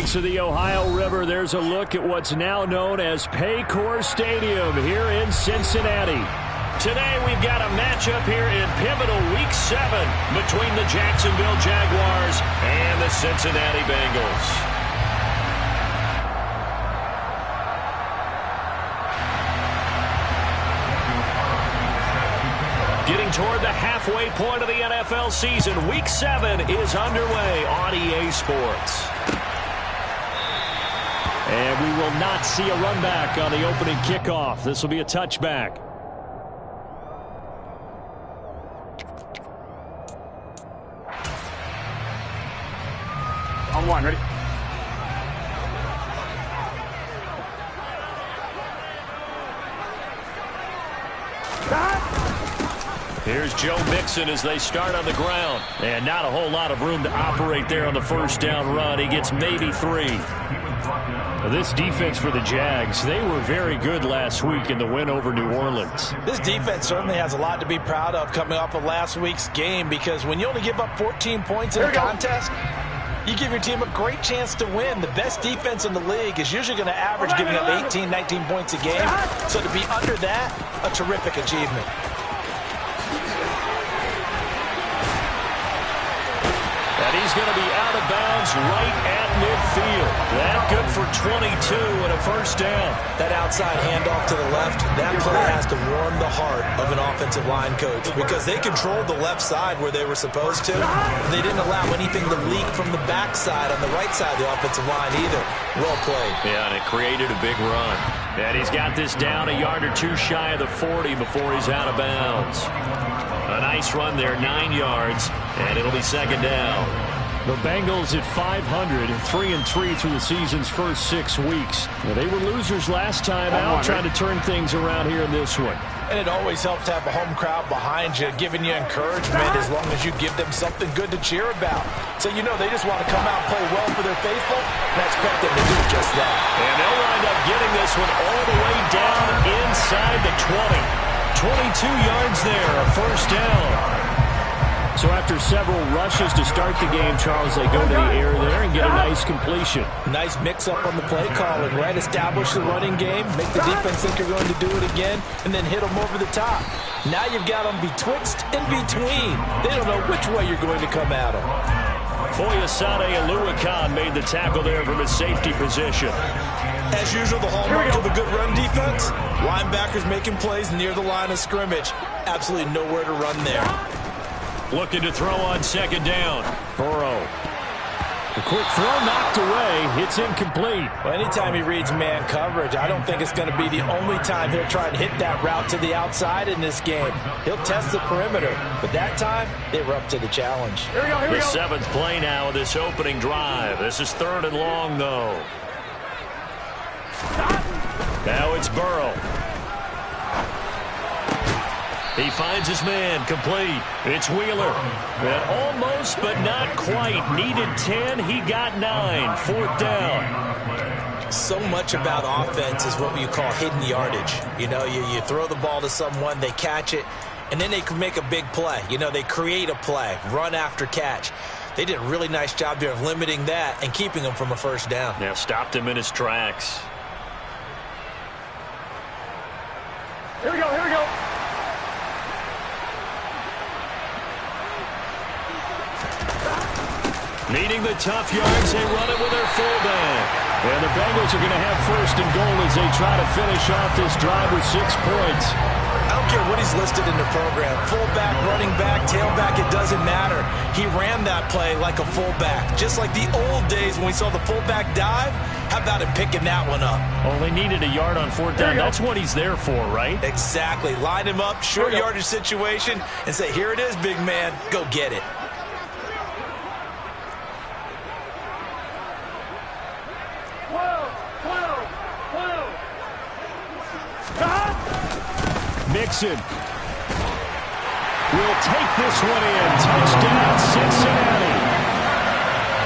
banks of the Ohio River, there's a look at what's now known as Paycor Stadium here in Cincinnati. Today we've got a matchup here in pivotal Week 7 between the Jacksonville Jaguars and the Cincinnati Bengals. Getting toward the halfway point of the NFL season, Week 7 is underway on EA Sports. And we will not see a run back on the opening kickoff. This will be a touchback. On one, ready? Here's Joe Mixon as they start on the ground. And not a whole lot of room to operate there on the first down run. He gets maybe 3. This defense for the Jags, they were very good last week in the win over New Orleans. This defense certainly has a lot to be proud of coming off of last week's game, because when you only give up 14 points in a contest, you give your team a great chance to win. The best defense in the league is usually going to average giving up 18, 19 points a game. So to be under that, a terrific achievement. And he's going to be out of bounds right at midfield. That good for 22 and a first down. That outside handoff to the left, that play has to warm the heart of an offensive line coach, because they controlled the left side where they were supposed to. They didn't allow anything to leak from the backside on the right side of the offensive line either. Well played. Yeah, and it created a big run. And he's got this down a yard or two shy of the 40 before he's out of bounds. A nice run there, 9 yards, and it'll be second down. The Bengals at 500, 3-3 through the season's first 6 weeks. They were losers last time out, trying to turn things around here in this one. And it always helps to have a home crowd behind you, giving you encouragement as long as you give them something good to cheer about. So you know they just want to come out and play well for their faithful, and I expect them to do just that. And they'll wind up getting this one all the way down inside the 20. 22 yards there, a first down. So after several rushes to start the game, Charles, they go to the air there and get a nice completion. Nice mix-up on the play calling, right? Establish the running game, make the defense think you're going to do it again, and then hit them over the top. Now you've got them betwixt and between. They don't know which way you're going to come at them. Foyesade Aluakan made the tackle there from his safety position. As usual, the hallmark of a good run defense, linebackers making plays near the line of scrimmage. Absolutely nowhere to run there. Looking to throw on second down. Burrow. The quick throw knocked away. It's incomplete. Well, anytime he reads man coverage, I don't think it's going to be the only time he'll try and hit that route to the outside in this game. He'll test the perimeter, but that time they were up to the challenge. Here we go. The 7th play now of this opening drive. This is 3rd and long, though. Now it's Burrow. He finds his man, complete. It's Wheeler. And almost, but not quite. Needed 10, he got 9. 4th down. So much about offense is what you call hidden yardage. You know, you throw the ball to someone, they catch it, and then they can make a big play. You know, they create a play, run after catch. They did a really nice job there of limiting that and keeping him from a first down. Yeah, stopped him in his tracks. Here we go. Needing the tough yards, they run it with their fullback. And the Bengals are going to have 1st and goal as they try to finish off this drive with 6 points. I don't care what he's listed in the program. Fullback, running back, tailback, it doesn't matter. He ran that play like a fullback. Just like the old days when we saw the fullback dive. How about him picking that one up? Well, they needed a yard on 4th down. That's what he's there for, right? Exactly. Line him up, short yardage situation, and say, here it is, big man. Go get it. Mixon will take this one in. Touchdown, Cincinnati.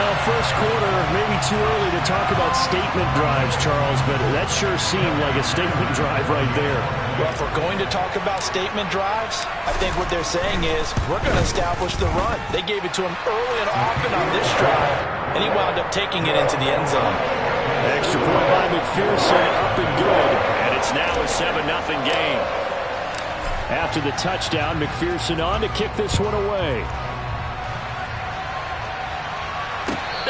Well, first quarter, maybe too early to talk about statement drives, Charles, but that sure seemed like a statement drive right there. Well, if we're going to talk about statement drives, I think what they're saying is we're going to establish the run. They gave it to him early and often on this drive, and he wound up taking it into the end zone. Extra point by McPherson, up and good. And it's now a 7-0 game. After the touchdown, McPherson on to kick this one away.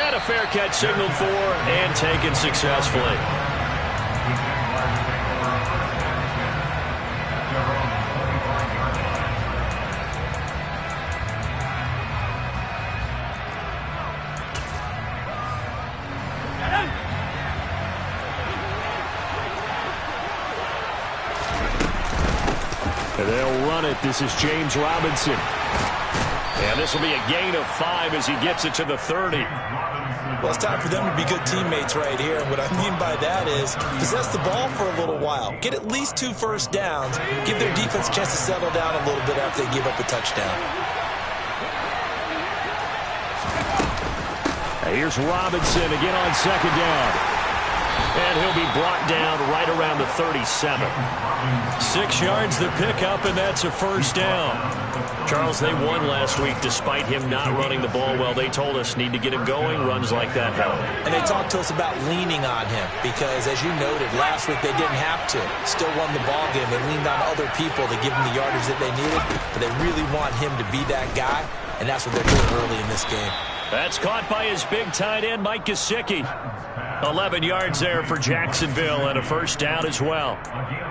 And a fair catch signaled for and taken successfully. They'll run it. This is James Robinson. And this will be a gain of 5 as he gets it to the 30. Well, it's time for them to be good teammates right here. And what I mean by that is possess the ball for a little while. Get at least 2 first downs. Give their defense a chance to settle down a little bit after they give up a touchdown. Here's Robinson again on second down. And he'll be brought down right around the 37. 6 yards the pickup, and that's a first down. Charles, they won last week despite him not running the ball well. They told us need to get him going. Runs like that help. And they talked to us about leaning on him because, as you noted, last week they didn't have to. Still won the ball game. They leaned on other people to give them the yardage that they needed, but they really want him to be that guy, and that's what they're doing early in this game. That's caught by his big tight end, Mike Gesicki. 11 yards there for Jacksonville and a first down as well.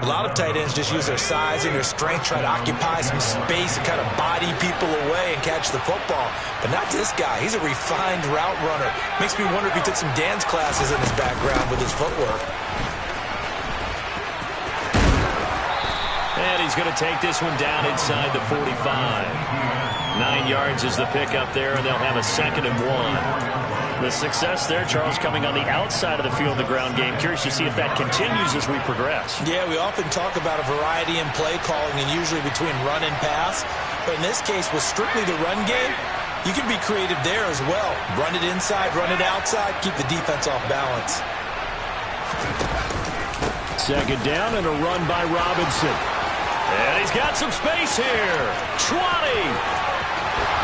A lot of tight ends just use their size and their strength, try to occupy some space and kind of body people away and catch the football. But not this guy. He's a refined route runner. Makes me wonder if he took some dance classes in his background with his footwork. And he's going to take this one down inside the 45. 9 yards is the pickup there, and they'll have a 2nd and 1. The success there, Charles, coming on the outside of the field, the ground game. Curious to see if that continues as we progress. Yeah, we often talk about a variety in play calling and usually between run and pass. But in this case, with strictly the run game, you can be creative there as well. Run it inside, run it outside, keep the defense off balance. 2nd down and a run by Robinson. And he's got some space here. 20.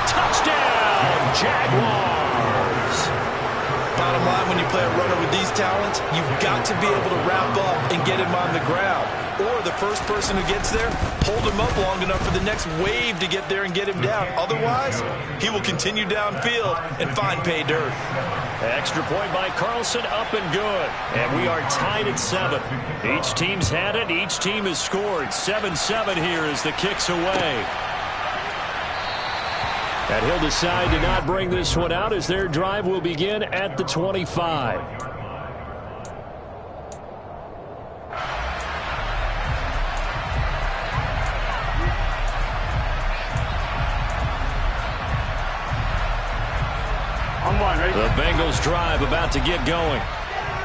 Touchdown, Jaguars. Bottom line, when you play a runner with these talents, you've got to be able to wrap up and get him on the ground. Or the first person who gets there, hold him up long enough for the next wave to get there and get him down. Otherwise, he will continue downfield and find pay dirt. Extra point by Carlson, up and good. And we are tied at 7. Each team's had it. Each team has scored. 7-7 here as the kick's away. And he'll decide to not bring this one out as their drive will begin at the 25. The Bengals drive about to get going.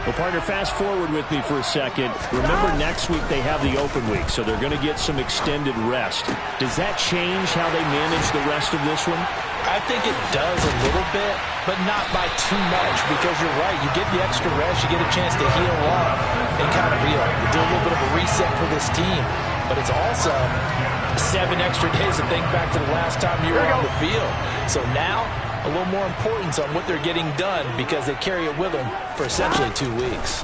Well, partner, fast forward with me for a second. Remember, next week they have the open week, so they're going to get some extended rest. Does that change how they manage the rest of this one? I think it does a little bit, but not by too much, because you're right. You get the extra rest, you get a chance to heal up and kind of do a little bit of a reset for this team. But it's also 7 extra days to think back to the last time you were on the field. So now, a little more importance on what they're getting done because they carry it with them for essentially 2 weeks.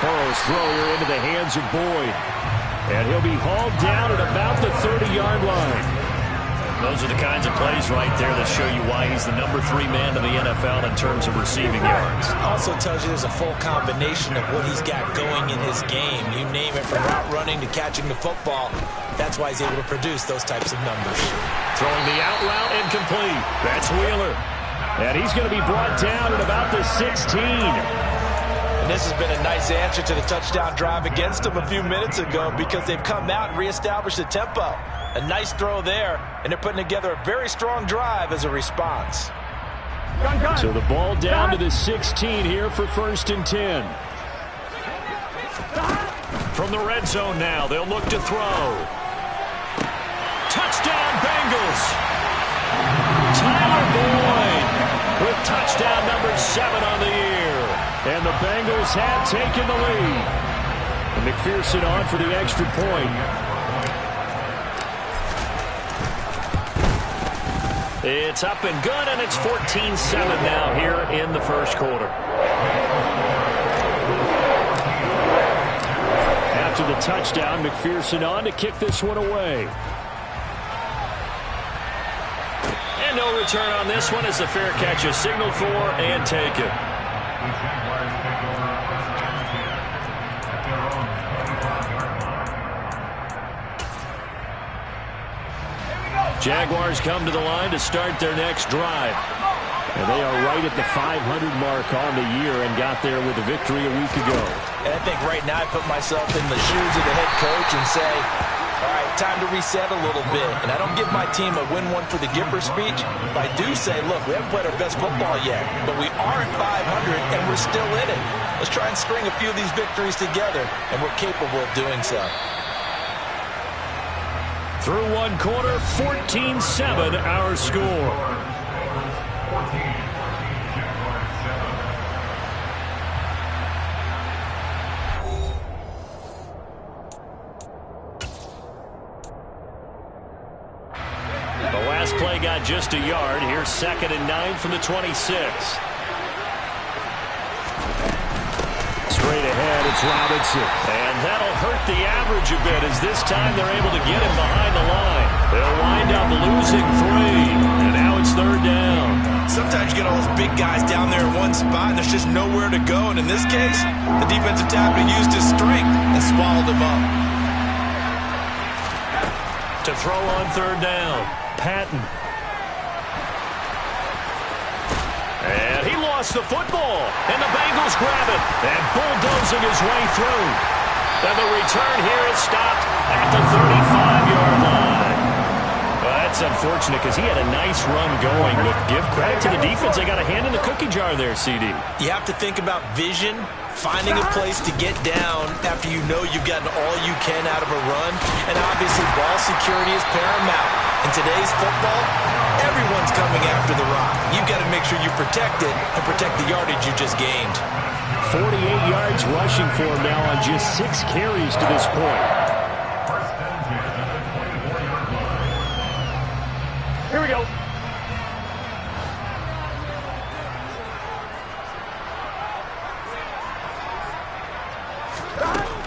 Burrow's throw here into the hands of Boyd. And he'll be hauled down at about the 30-yard line. Those are the kinds of plays right there that show you why he's the number 3 man in the NFL in terms of receiving yards. Also tells you there's a full combination of what he's got going in his game. You name it, from route running to catching the football. That's why he's able to produce those types of numbers. Throwing the out route incomplete. That's Wheeler. And he's going to be brought down at about the 16. And this has been a nice answer to the touchdown drive against them a few minutes ago because they've come out and reestablished the tempo. A nice throw there, and they're putting together a very strong drive as a response. So the ball down to the 16 here for 1st and 10. From the red zone now, they'll look to throw. Touchdown, Bengals! Tyler Boyd with touchdown number 7 on the year. And the Bengals have taken the lead. And McPherson on for the extra point. It's up and good, and it's 14-7 now here in the first quarter. After the touchdown, McPherson on to kick this one away. And no return on this one as the fair catch is signaled for and taken. Jaguars come to the line to start their next drive. And they are right at the 500 mark on the year and got there with a victory a week ago. And I think right now I put myself in the shoes of the head coach and say, all right, time to reset a little bit. And I don't give my team a win one for the Gipper speech, but I do say, look, we haven't played our best football yet, but we are at 500 and we're still in it. Let's try and string a few of these victories together, and we're capable of doing so. Through one quarter, 14-7 our score. The last play got just a yard. Here's 2nd and 9 from the 26. Straight ahead, it's Robinson. And that'll hurt the average a bit as this time they're able to get him behind the line. They'll wind up losing 3. And now it's 3rd down. Sometimes you get all those big guys down there in one spot, and there's just nowhere to go. And in this case, the defensive tackle used his strength and swallowed him up. To throw on 3rd down, Patton. And he lost the football, and the Bengals grab it, and bulldozing his way through. And the return here is stopped at the 35-yard line. Well, that's unfortunate because he had a nice run going, but give credit to the defense. They got a hand in the cookie jar there, CD. You have to think about vision, finding a place to get down after you know you've gotten all you can out of a run, and obviously ball security is paramount. In today's football, everyone's coming after the rock. You've got to make sure you protect it and protect the yardage you just gained. 48 yards rushing for him now on just 6 carries to this point. Here we go.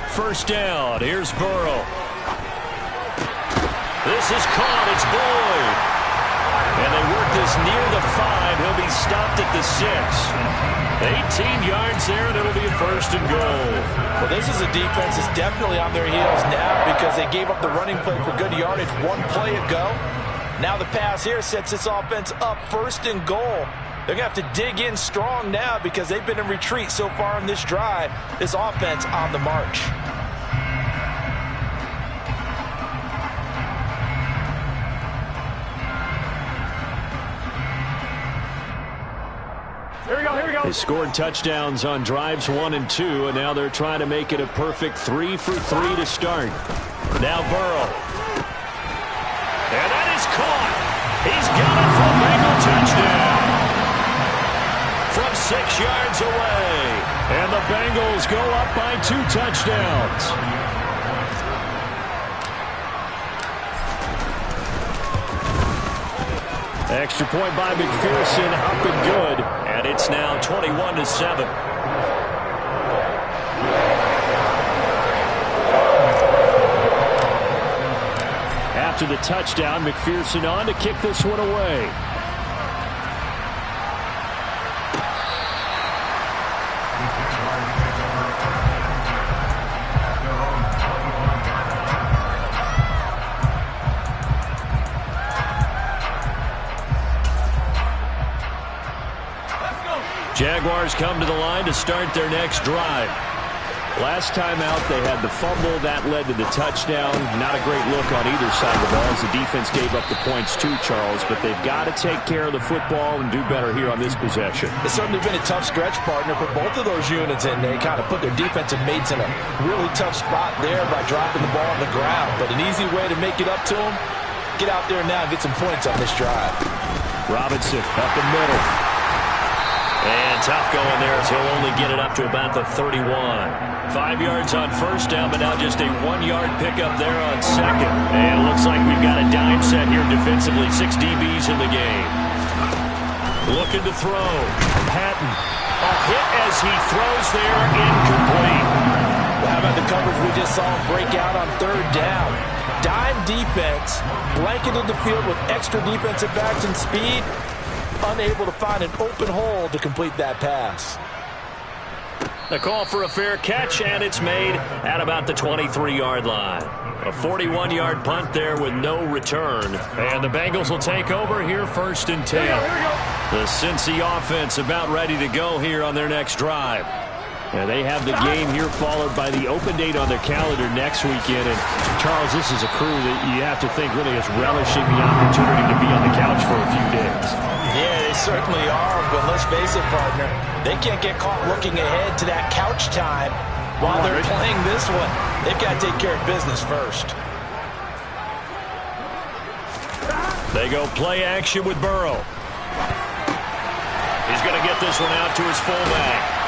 First down. Here's Burrow. This is caught. It's Boyd. And they work this near the 5. He'll be stopped at the 6. 18 yards there, and it'll be a 1st and goal. Well, this is a defense that's definitely on their heels now because they gave up the running play for good yardage one play ago. Now the pass here sets this offense up 1st and goal. They're going to have to dig in strong now because they've been in retreat so far in this drive. This offense on the march. They scored touchdowns on drives 1 and 2, and now they're trying to make it a perfect 3 for 3 to start. Now Burrow. And that is caught. He's got it for a Bengal touchdown. From 6 yards away. And the Bengals go up by 2 touchdowns. Extra point by McPherson, up and good. And it's now 21-7. After the touchdown, McPherson on to kick this one away. Jaguars come to the line to start their next drive. Last time out, they had the fumble. That led to the touchdown. Not a great look on either side of the ball as the defense gave up the points too, Charles. But they've got to take care of the football and do better here on this possession. It's certainly been a tough stretch, partner, for both of those units, and they kind of put their defensive mates in a really tough spot there by dropping the ball on the ground. But an easy way to make it up to them, get out there now and get some points on this drive. Robinson up the middle. And tough going there as he'll only get it up to about the 31. 5 yards on first down, but now just a 1-yard pickup there on second. And it looks like we've got a dime set here defensively. 6 DBs in the game. Looking to throw. Patton. A hit as he throws there, incomplete. Well, how about the coverage we just saw him break out on third down? Dime defense, blanketed the field with extra defensive backs and speed, unable to find an open hole to complete that pass. The call for a fair catch, and it's made at about the 23-yard line. A 41-yard punt there with no return. And the Bengals will take over here, 1st and 10. The Cincy offense about ready to go here on their next drive. Yeah, they have the game here followed by the open date on their calendar next weekend. And, Charles, this is a crew that you have to think really is relishing the opportunity to be on the couch for a few days. Yeah, they certainly are, but let's face it, partner, they can't get caught looking ahead to that couch time while they're playing this one. They've got to take care of business first. They go play action with Burrow. He's going to get this one out to his fullback.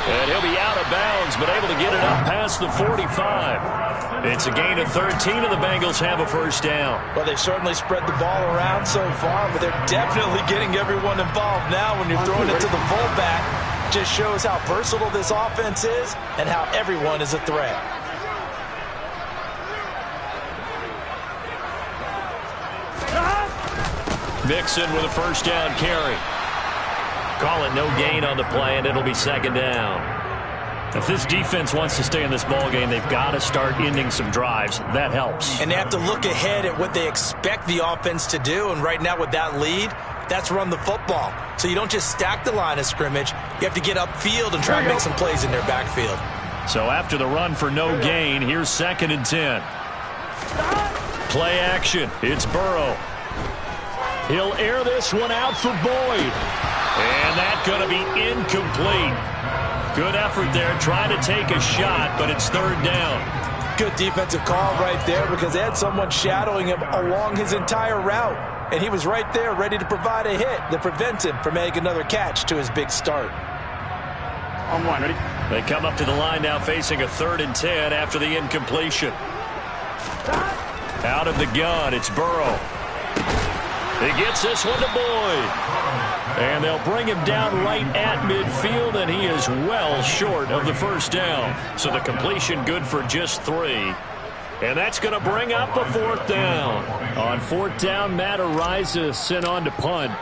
And he'll be out of bounds, but able to get it up past the 45. It's a gain of 13, and the Bengals have a first down. Well, they've certainly spread the ball around so far, but they're definitely getting everyone involved now when you're throwing it to the fullback. Just shows how versatile this offense is and how everyone is a threat. Mixon with a first down carry. Call it no gain on the play, and it'll be 2nd down. If this defense wants to stay in this ball game, they've got to start ending some drives. That helps. And they have to look ahead at what they expect the offense to do. And right now with that lead, that's run the football. So you don't just stack the line of scrimmage. You have to get upfield and try and make some plays in their backfield. So after the run for no gain, here's 2nd and 10. Play action. It's Burrow. He'll air this one out for Boyd. And that's going to be incomplete. Good effort there, trying to take a shot, but it's 3rd down. Good defensive call right there because they had someone shadowing him along his entire route. And he was right there ready to provide a hit that prevents him from making another catch to his big start. On one, ready? They come up to the line now facing a 3rd and 10 after the incompletion. Out of the gun, it's Burrow. He gets this one to Boyd. And they'll bring him down right at midfield, and he is well short of the first down. So the completion good for just 3. And that's going to bring up a 4th down. On 4th down, Matt Ariza sent on to punt.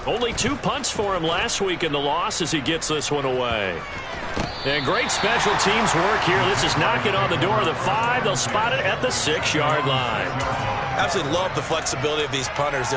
Only 2 punts for him last week in the loss as he gets this one away. And great special teams work here. This is knocking on the door of the 5. They'll spot it at the 6-yard line. Absolutely love the flexibility of these punters.